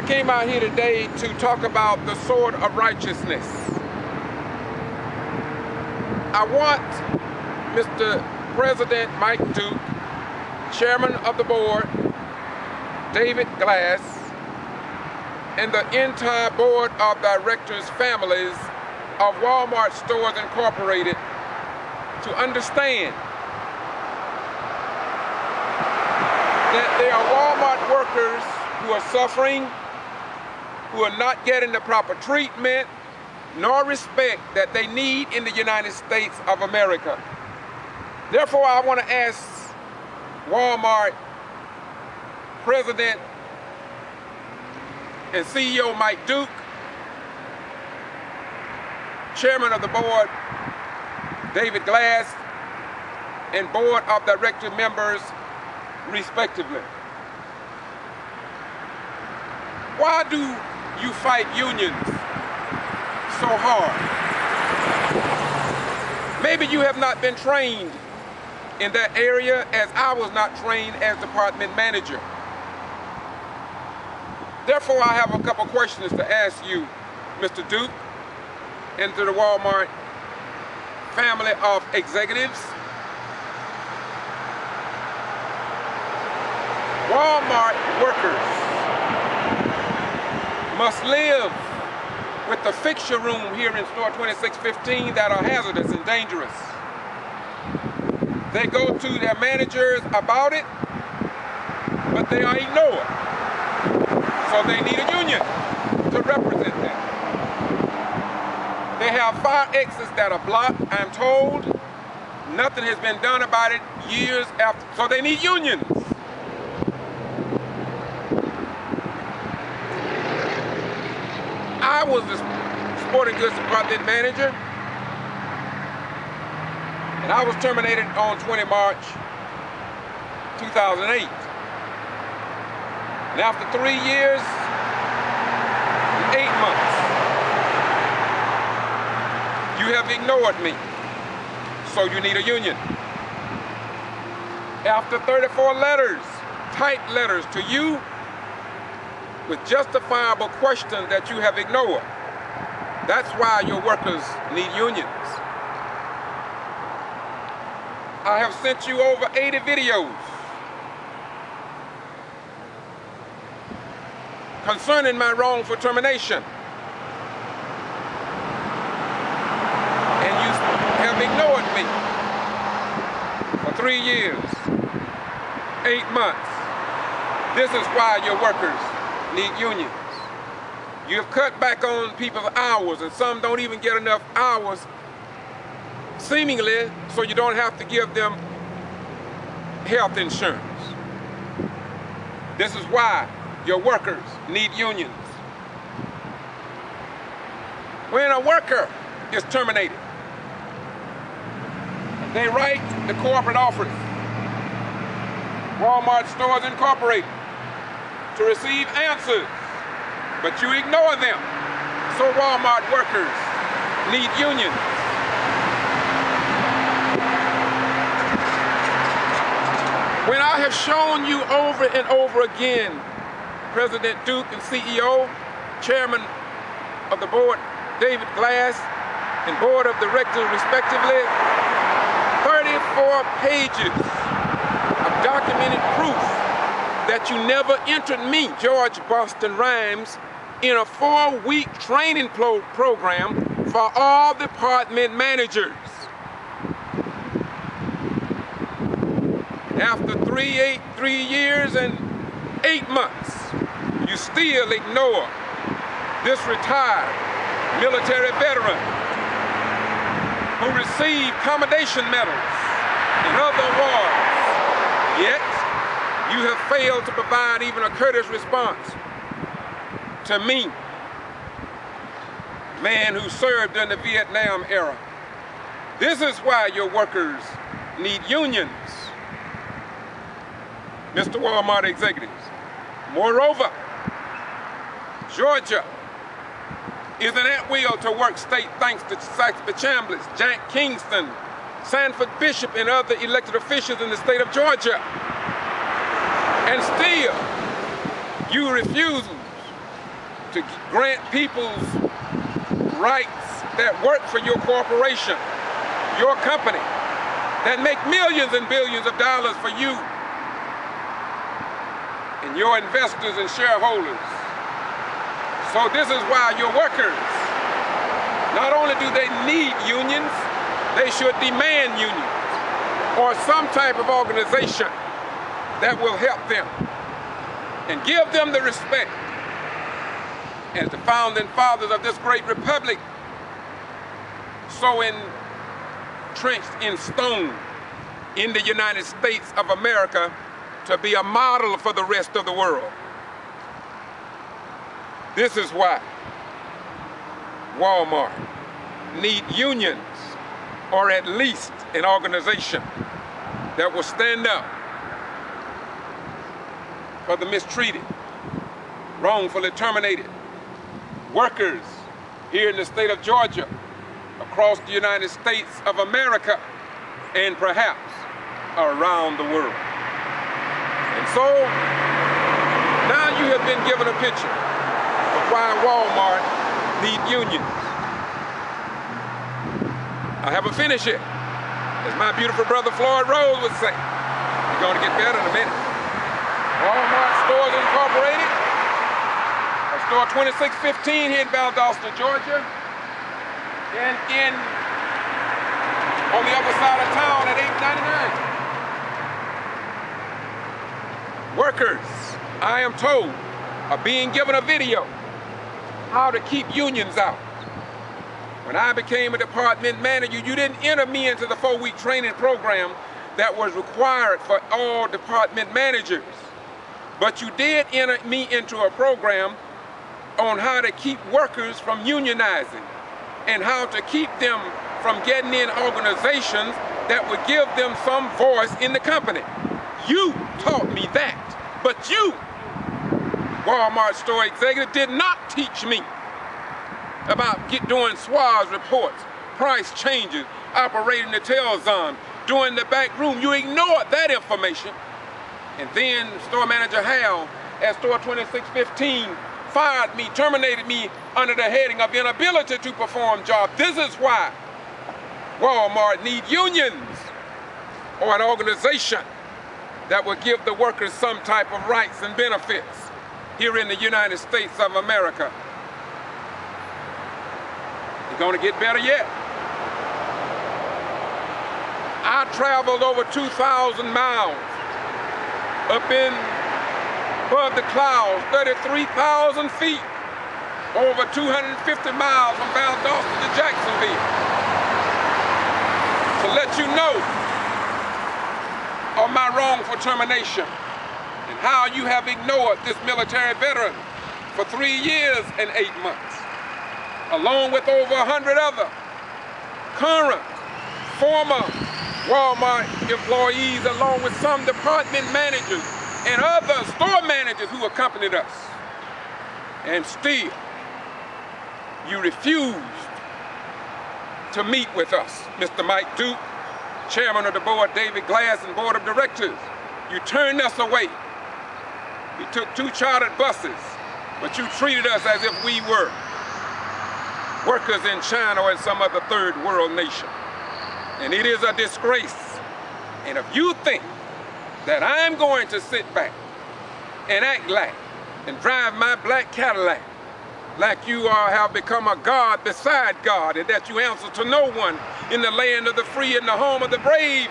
came out here today to talk about the sword of righteousness. I want Mr. President Mike Duke, Chairman of the Board, David Glass, and the entire Board of Directors families of Wal-Mart Stores Incorporated to understand that there are Wal-Mart workers who are suffering, who are not getting the proper treatment nor respect that they need in the United States of America. Therefore, I want to ask Wal-Mart President and CEO Mike Duke, Chairman of the Board David Glass, and Board of Director members respectively. Why do you fight unions so hard? Maybe you have not been trained in that area, as I was not trained as department manager. Therefore, I have a couple questions to ask you, Mr. Duke, and to the Wal-Mart family of executives. Wal-Mart workers must live with the fixture room here in store 2615 that are hazardous and dangerous. They go to their managers about it, but they are ignored. So they need a union to represent them. They have fire exits that are blocked, I'm told. Nothing has been done about it years after, so they need unions. I was the sporting goods department manager, and I was terminated on 20 March 2008. And after 3 years and 8 months, you have ignored me, so you need a union. After 34 letters, typed letters to you, with justifiable questions that you have ignored. That's why your workers need unions. I have sent you over 80 videos concerning my wrongful termination. And you have ignored me for 3 years, 8 months. This is why your workers need unions. You have cut back on people's hours, and some don't even get enough hours, seemingly, so you don't have to give them health insurance. This is why your workers need unions. When a worker is terminated, they write the corporate office, Wal-Mart Stores Incorporated, to receive answers, but you ignore them. So Wal-Mart workers need unions. When I have shown you over and over again, President Duke and CEO, Chairman of the Board David Glass, and Board of Directors respectively, 34 pages of documented proof that you never entered me, George Boston Rhymes, in a 4-week training program for all department managers. After 3 years and 8 months, you still ignore this retired military veteran who received commendation medals and other awards. Yet, you have failed to provide even a courteous response to me, man who served in the Vietnam era. This is why your workers need unions, Mr. Wal-Mart executives. Moreover, Georgia is an at-will to work state thanks to Saxby Chambliss, Jack Kingston, Sanford Bishop, and other elected officials in the state of Georgia. And still, you refuse to grant people's rights that work for your corporation, your company, that make millions and billions of dollars for you and your investors and shareholders. So this is why your workers, not only do they need unions, they should demand unions or some type of organization that will help them and give them the respect as the founding fathers of this great republic so entrenched in stone in the United States of America to be a model for the rest of the world. This is why Wal-Mart need unions, or at least an organization that will stand up for the mistreated, wrongfully terminated workers here in the state of Georgia, across the United States of America, and perhaps around the world. And so, now you have been given a picture of why Wal-Mart need unions. I haven't finished yet. As my beautiful brother Floyd Rose would say, you're going to get better in a minute. Wal-Mart Stores Incorporated, store 2615 here in Valdosta, Georgia, and on the other side of town at 899. Workers, I am told, are being given a video how to keep unions out. When I became a department manager, you didn't enter me into the 4-week training program that was required for all department managers. But you did enter me into a program on how to keep workers from unionizing and how to keep them from getting in organizations that would give them some voice in the company. You taught me that, but you, Wal-Mart store executive, did not teach me about doing SWAS reports, price changes, operating the tail zone, doing the back room. You ignored that information. And then store manager Hal at store 2615 fired me, terminated me under the heading of inability to perform job. This is why Wal-Mart need unions or an organization that will give the workers some type of rights and benefits here in the United States of America. It's going to get better yet. I traveled over 2,000 miles up above the clouds, 33,000 feet, over 250 miles from Valdosta to Jacksonville, to let you know of my wrongful termination and how you have ignored this military veteran for 3 years and 8 months, along with over 100 other current, former Wal-Mart employees, along with some department managers and other store managers who accompanied us. And still, you refused to meet with us, Mr. Mike Duke, chairman of the board, David Glass, and board of directors. You turned us away. We took 2 chartered buses, but you treated us as if we were workers in China or in some other third world nation. And it is a disgrace. And if you think that I'm going to sit back and act like and drive my black Cadillac like you have become a God beside God, and that you answer to no one in the land of the free and the home of the brave,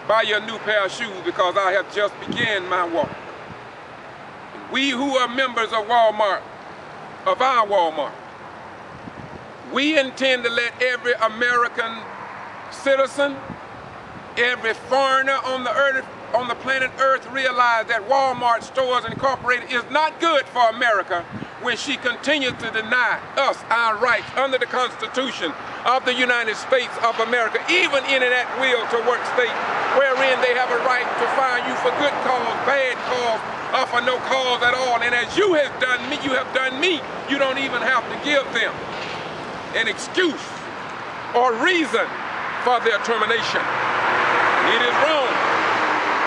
buy your new pair of shoes, because I have just begun my walk. And we who are members of Wal-Mart, of our Wal-Mart, we intend to let every American citizen, every foreigner on the earth, on the planet Earth, realize that Wal-Mart Stores Incorporated is not good for America when she continues to deny us our rights under the Constitution of the United States of America, even in an at-will to work state, wherein they have a right to fire you for good cause, bad cause, or for no cause at all. And as you have done me, you don't even have to give them an excuse or reason for their termination. It is wrong.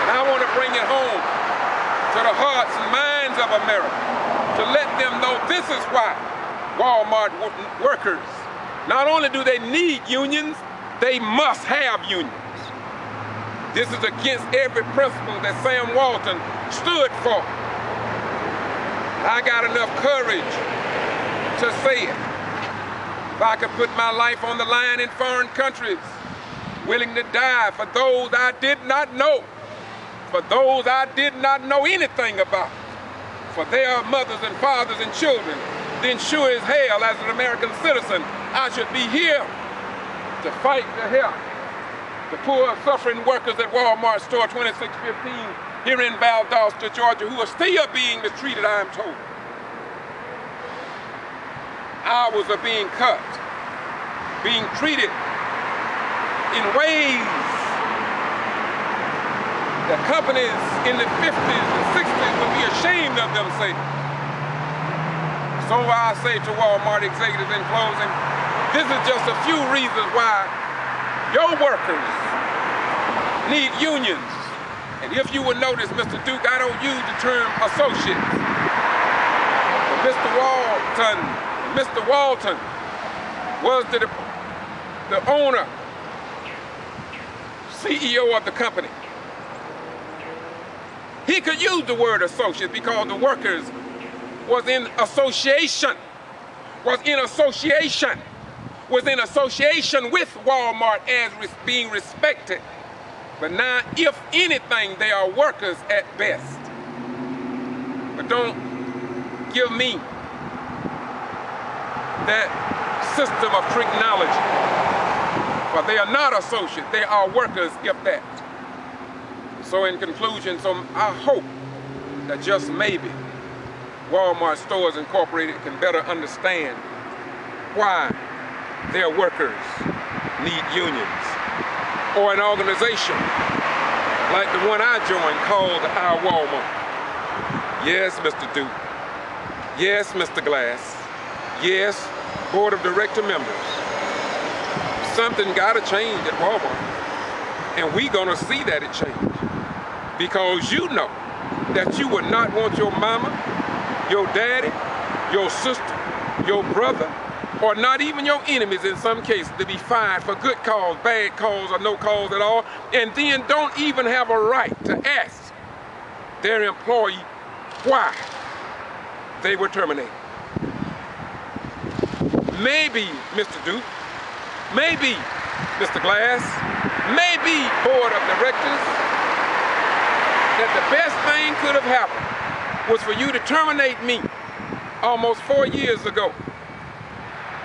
And I want to bring it home to the hearts and minds of America. to let them know this is why Wal-Mart workers, not only do they need unions, they must have unions. This is against every principle that Sam Walton stood for. I got enough courage to say it. If I could put my life on the line in foreign countries, willing to die for those I did not know, for those I did not know anything about, for their mothers and fathers and children, then sure as hell, as an American citizen, I should be here to fight to help the poor, suffering workers at Wal-Mart store 2615 here in Valdosta, Georgia, who are still being mistreated, I am told. Hours are being cut, being treated in ways that companies in the 50s and 60s would be ashamed of themselves. So I say to Wal-Mart executives in closing, this is just a few reasons why your workers need unions. And if you would notice, Mr. Duke, I don't use the term associates. But Mr. Walton was the owner, CEO of the company. He could use the word associate because the workers was in association with Wal-Mart as being respected. But now, if anything, they are workers at best. But don't give me that system of technology. For they are not associates, they are workers, if that. So in conclusion, I hope that just maybe Wal-Mart Stores Incorporated can better understand why their workers need unions. Or an organization like the one I joined called Our Wal-Mart. Yes, Mr. Duke. Yes, Mr. Glass. Yes, board of director members. Something gotta change at Wal-Mart. And we gonna see that it change. Because you know that you would not want your mama, your daddy, your sister, your brother, or not even your enemies in some cases to be fired for good cause, bad cause, or no cause at all, and then don't even have a right to ask their employee why they were terminated. Maybe, Mr. Duke, maybe, Mr. Glass, maybe, board of directors, that the best thing could have happened was for you to terminate me almost 4 years ago,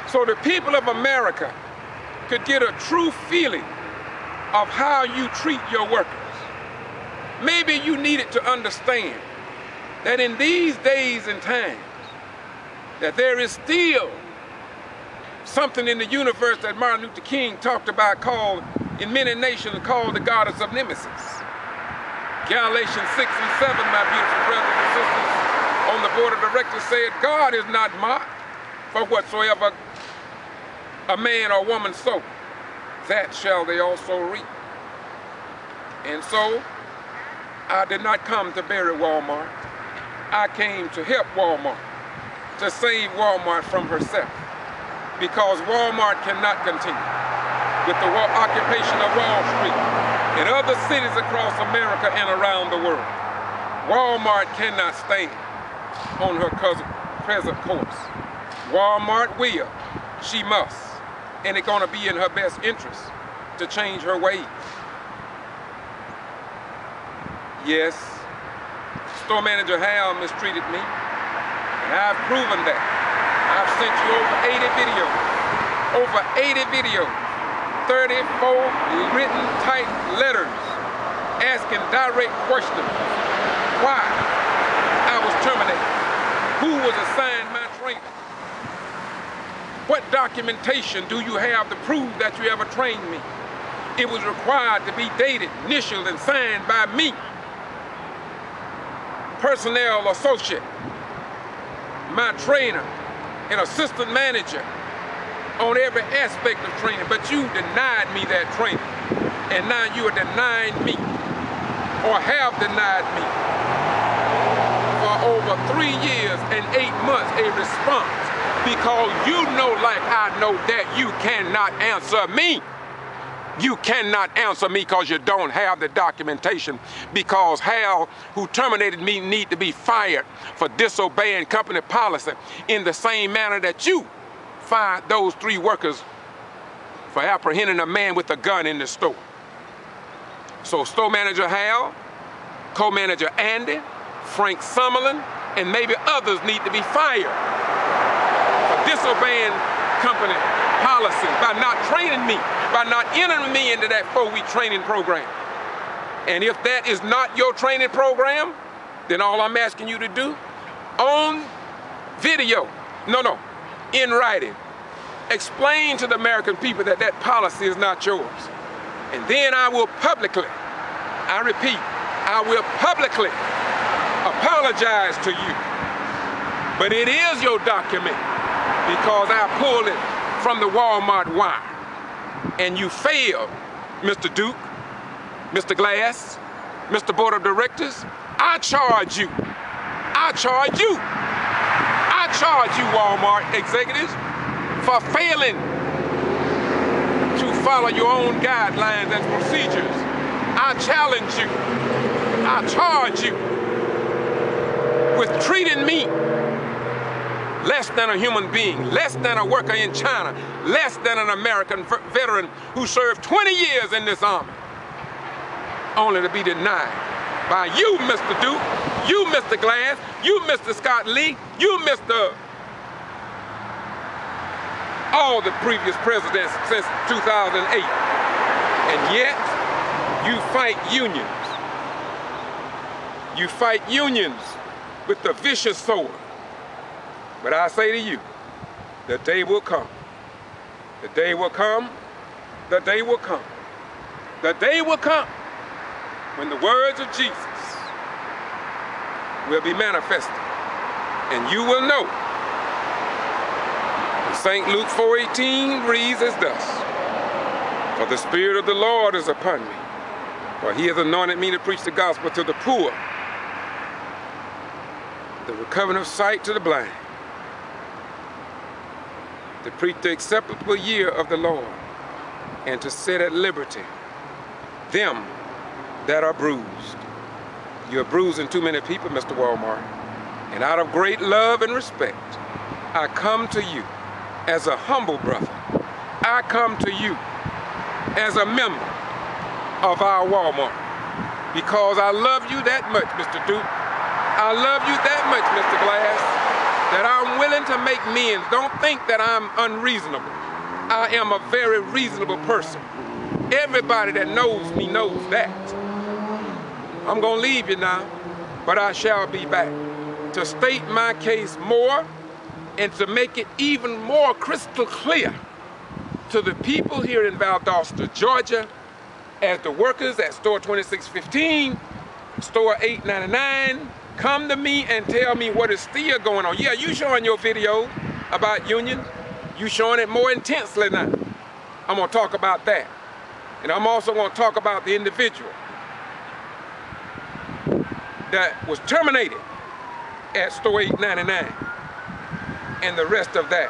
so the people of America could get a true feeling of how you treat your workers. Maybe you needed to understand that in these days and times, that there is still something in the universe that Martin Luther King talked about called, in many nations, called the goddess of nemesis. Galatians 6 and 7, my beautiful brothers and sisters on the board of directors said, God is not mocked, for whatsoever a man or woman sow, that shall they also reap. And so, I did not come to bury Wal-Mart. I came to help Wal-Mart, to save Wal-Mart from herself. Because Wal-Mart cannot continue with the occupation of Wall Street and other cities across America and around the world. Wal-Mart cannot stand on her present course. Wal-Mart will, she must, and it's gonna be in her best interest to change her ways. Yes, store manager Hal mistreated me, and I've proven that. I've sent you over 80 videos, 34 written type letters asking direct questions. Why I was terminated, who was assigned my training, what documentation do you have to prove that you ever trained me? It was required to be dated, initialed, and signed by me, personnel associate, my trainer, and assistant manager on every aspect of training, but you denied me that training. And now you are denying me, or have denied me, for over for 3 years and 8 months a response, because you know, like I know, that you cannot answer me. You cannot answer me because you don't have the documentation, because Hal, who terminated me, need to be fired for disobeying company policy in the same manner that you fired those 3 workers for apprehending a man with a gun in the store. So store manager Hal, co-manager Andy, Frank Summerlin, and maybe others need to be fired for disobeying company policy, by not training me, by not entering me into that 4-week training program. And if that is not your training program, then all I'm asking you to do, on video, in writing, explain to the American people that that policy is not yours. And then I will publicly, I repeat, I will publicly apologize to you. But it is your document, because I pulled it from the Wal-Mart wire. And you failed, Mr. Duke, Mr. Glass, Mr. Board of Directors. I charge you. I charge you. I charge you, Wal-Mart executives, for failing to follow your own guidelines and procedures. I challenge you. I charge you with treating me less than a human being, less than a worker in China, less than an American veteran who served 20 years in this army, only to be denied by you, Mr. Duke, you, Mr. Glass, you, Mr. Scott Lee, you, Mr. all the previous presidents since 2008. And yet, you fight unions. You fight unions with the vicious sword. But I say to you, the day will come. The day will come. The day will come. The day will come when the words of Jesus will be manifested. And you will know. St. Luke 4:18 reads as thus: For the Spirit of the Lord is upon me, for he has anointed me to preach the gospel to the poor, the recovering of sight to the blind, to preach the acceptable year of the Lord, and to set at liberty them that are bruised. You're bruising too many people, Mr. Wal-Mart. And out of great love and respect, I come to you as a humble brother. I come to you as a member of our Wal-Mart, because I love you that much, Mr. Duke. I love you that much, Mr. Glass, that I'm willing to make amends. Don't think that I'm unreasonable. I am a very reasonable person. Everybody that knows me knows that. I'm gonna leave you now, but I shall be back to state my case more and to make it even more crystal clear to the people here in Valdosta, Georgia, as the workers at store 2615, store 899, come to me and tell me what is still going on. Yeah, you showing your video about unions. You showing it more intensely now. I'm gonna talk about that. And I'm also gonna talk about the individual that was terminated at store 899 and the rest of that.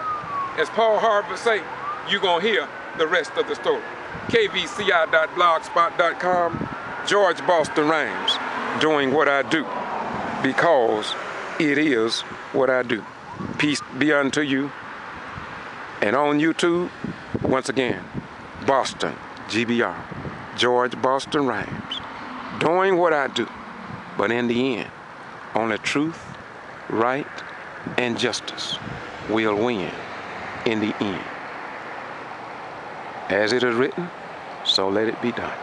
As Paul Harvard say, you're gonna hear the rest of the story. kvci.blogspot.com, George Boston Rhymes, doing what I do, because it is what I do. Peace be unto you. And on YouTube, once again, Boston, G.B.R, George Boston Rhymes, doing what I do, but in the end, only truth, right, and justice will win in the end. As it is written, so let it be done.